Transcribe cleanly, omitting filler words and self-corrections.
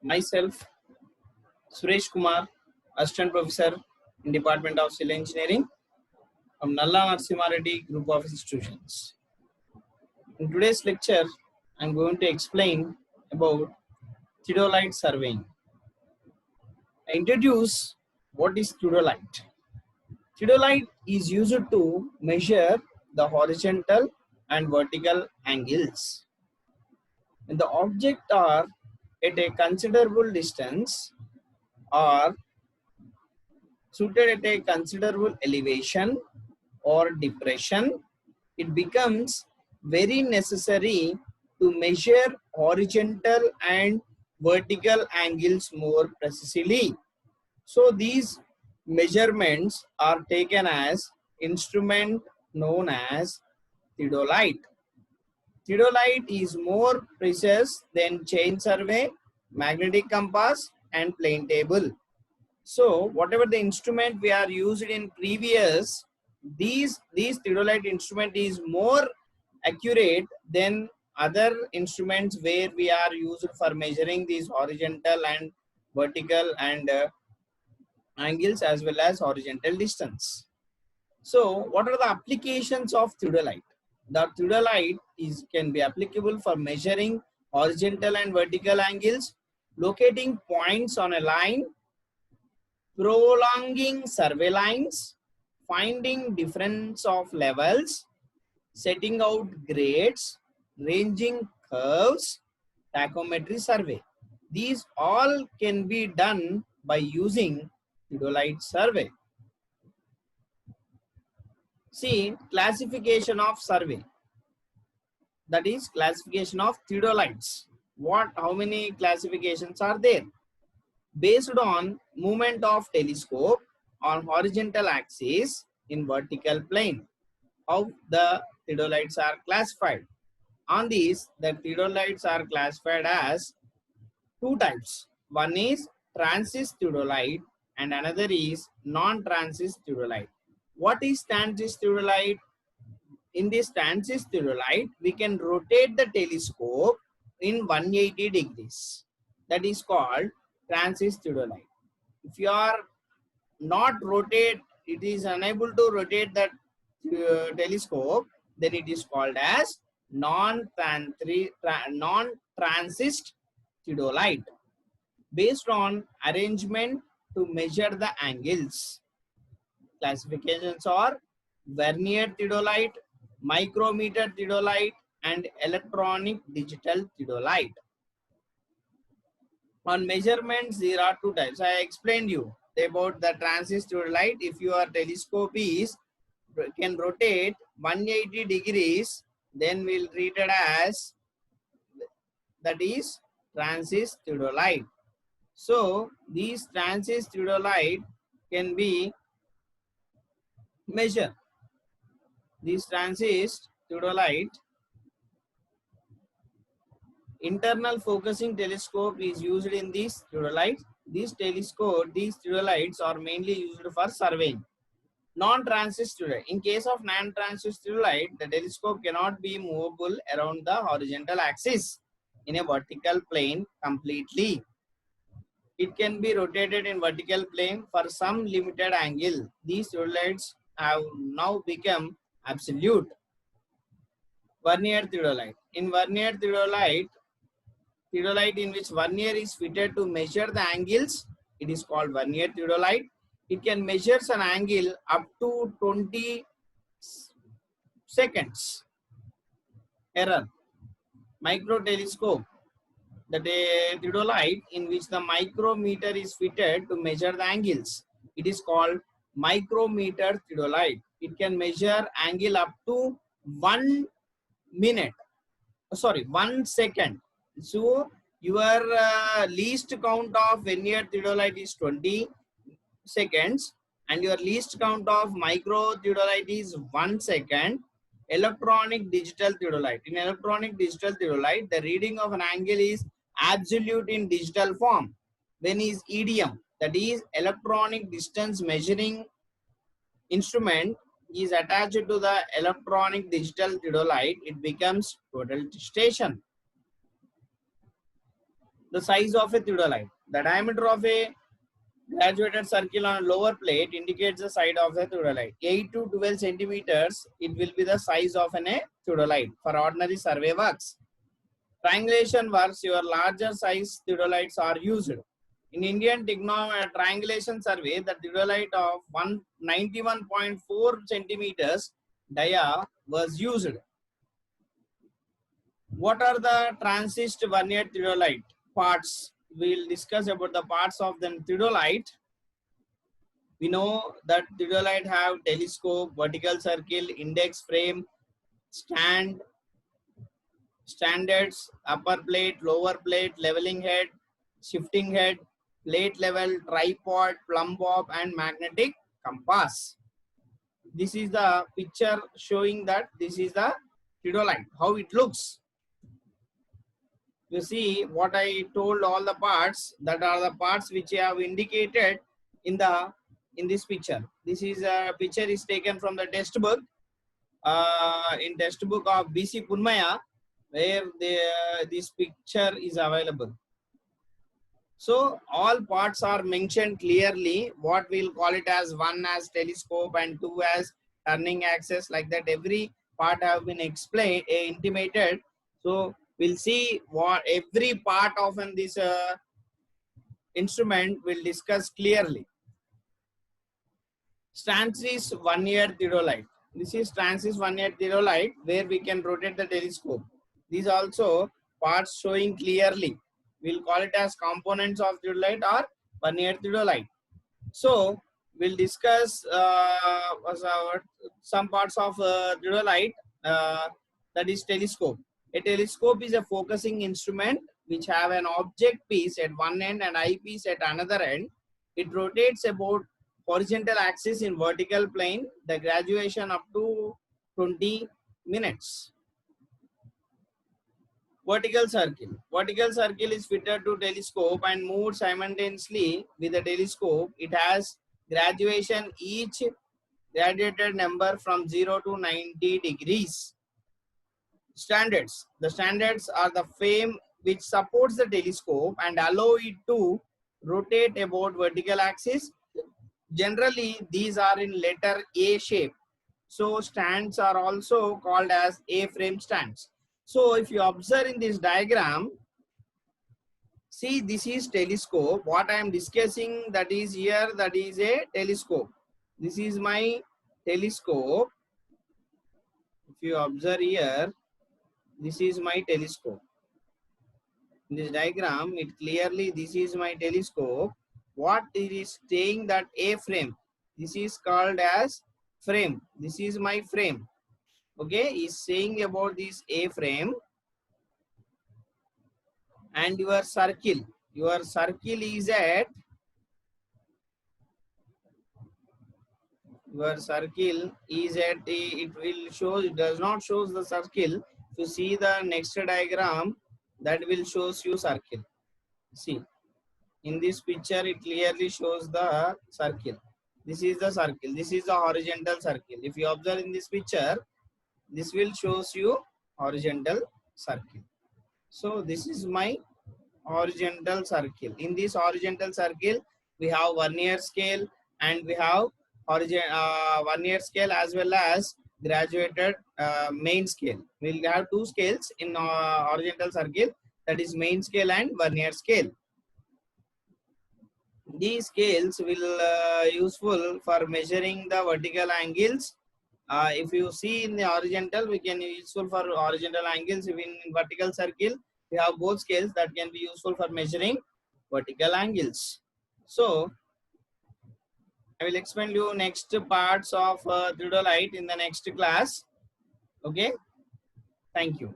Myself, Suresh Kumar, Assistant Professor in Department of Civil Engineering from Nalla Narasimha Reddy Group of Institutions. In today's lecture, I am going to explain about theodolite surveying. I introduce what is theodolite. Theodolite is used to measure the horizontal and vertical angles. When the objects are at a considerable distance or suited at a considerable elevation or depression, it becomes very necessary to measure horizontal and vertical angles more precisely. So these measurements are taken as instrument known as theodolite. Theodolite is more precise than chain survey, magnetic compass and plane table. So whatever the instrument we are used in previous, these theodolite instrument is more accurate than other instruments where we are used for measuring these horizontal and vertical and angles as well as horizontal distance. So what are the applications of theodolite? The theodolite can be applicable for measuring horizontal and vertical angles, locating points on a line, prolonging survey lines, finding difference of levels, setting out grades, ranging curves, tachometry survey. These all can be done by using theodolite survey. See, classification of survey. That is classification of theodolites. How many classifications are there? Based on movement of telescope on horizontal axis in vertical plane. How the theodolites are classified. On these, the theodolites are classified as two types. One is transist theodolite and another is non-transist theodolite. What is transist theodolite? In this transist theodolite, we can rotate the telescope in 180 degrees. That is called transist theodolite. If you are not rotate, it is unable to rotate the telescope, then it is called as non-transist theodolite. Based on arrangement to measure the angles. Classifications are vernier theodolite, micrometer theodolite and electronic digital theodolite. On measurements, there are two types. I explained you about the transist theodolite. If your telescope can rotate 180 degrees, then we'll treat it as that is transist theodolite. So these transist theodolite can be measured. These transist theodolite internal focusing telescope is used in these theodolites. These theodolites are mainly used for surveying. Non-transist theodolite. In case of non-transist theodolite, the telescope cannot be movable around the horizontal axis in a vertical plane completely. It can be rotated in vertical plane for some limited angle. These theodolites have now become absolute. Vernier theodolite. In vernier theodolite in which vernier is fitted to measure the angles, it is called vernier theodolite. It can measure an angle up to 20 seconds. Error. Micro telescope. The theodolite in which the micrometer is fitted to measure the angles. It is called micrometer theodolite. It can measure angle up to 1 second. So your least count of vernier theodolite is 20 seconds and your least count of micro theodolite is 1 second. Electronic digital theodolite. In electronic digital theodolite, the reading of an angle is absolute in digital form. When is EDM, that is electronic distance measuring instrument, is attached to the electronic digital theodolite, it becomes total station. the size of a theodolite. The diameter of a graduated circle on a lower plate indicates the size of a theodolite. 8 to 12 centimeters, it will be the size of a theodolite for ordinary survey works. Triangulation works, your larger size theodolites are used. In Indian triangulation survey, the theodolite of 191.4 centimeters dia was used. What are the transist vernier theodolite parts? We will discuss about the parts of the theodolite. We know that theodolite have telescope, vertical circle, index frame, standards, upper plate, lower plate, leveling head, shifting head, plate level, tripod, plumb bob, and magnetic compass. This is the picture showing that this is the theodolite, how it looks. You see what I told, all the parts that are the parts which I have indicated in this picture. This is a picture is taken from the textbook, in textbook of BC Punmaya, where this picture is available. So all parts are mentioned clearly. What we'll call it as 1 as telescope and 2 as turning axis, like that. Every part have been explained, intimated. So we'll see what every part of this instrument will discuss clearly. Stancis vernier theodolite. This is Stancis vernier theodolite, where we can rotate the telescope. These also parts showing clearly. We'll call it as components of theodolite or vernier theodolite. So we'll discuss some parts of theodolite, that is telescope. A telescope is a focusing instrument which have an object piece at one end and eyepiece at another end. It rotates about horizontal axis in vertical plane. The graduation up to 20 minutes. Vertical circle. Vertical circle is fitted to telescope and moved simultaneously with the telescope. It has graduation each graduated number from 0 to 90 degrees. Standards. The standards are the frame which supports the telescope and allow it to rotate about vertical axis. Generally, these are in letter A shape. So stands are also called as A-frame stands. So if you observe in this diagram, see, this is telescope. What I am discussing, that is here, that is a telescope. This is my telescope. If you observe here, this is my telescope. In this diagram, it clearly, this is my telescope. What it is saying, that A frame. This is called as frame. This is my frame. Okay, is saying about this A frame. And your circle is at, it will show, it does not shows the circle. If you see the next diagram, that will shows you circle. See, in this picture it clearly shows the circle. This is the circle, this is the horizontal circle. If you observe in this picture, this will shows you horizontal circle. So this is my horizontal circle. In this horizontal circle, we have vernier scale and we have vernier scale as well as graduated main scale. We'll have two scales in horizontal circle, that is main scale and vernier scale. These scales will useful for measuring the vertical angles. If you see in the horizontal, we can useful for horizontal angles. Even in vertical circle, we have both scales that can be useful for measuring vertical angles. So I will explain you next parts of theodolite in the next class. Okay, thank you.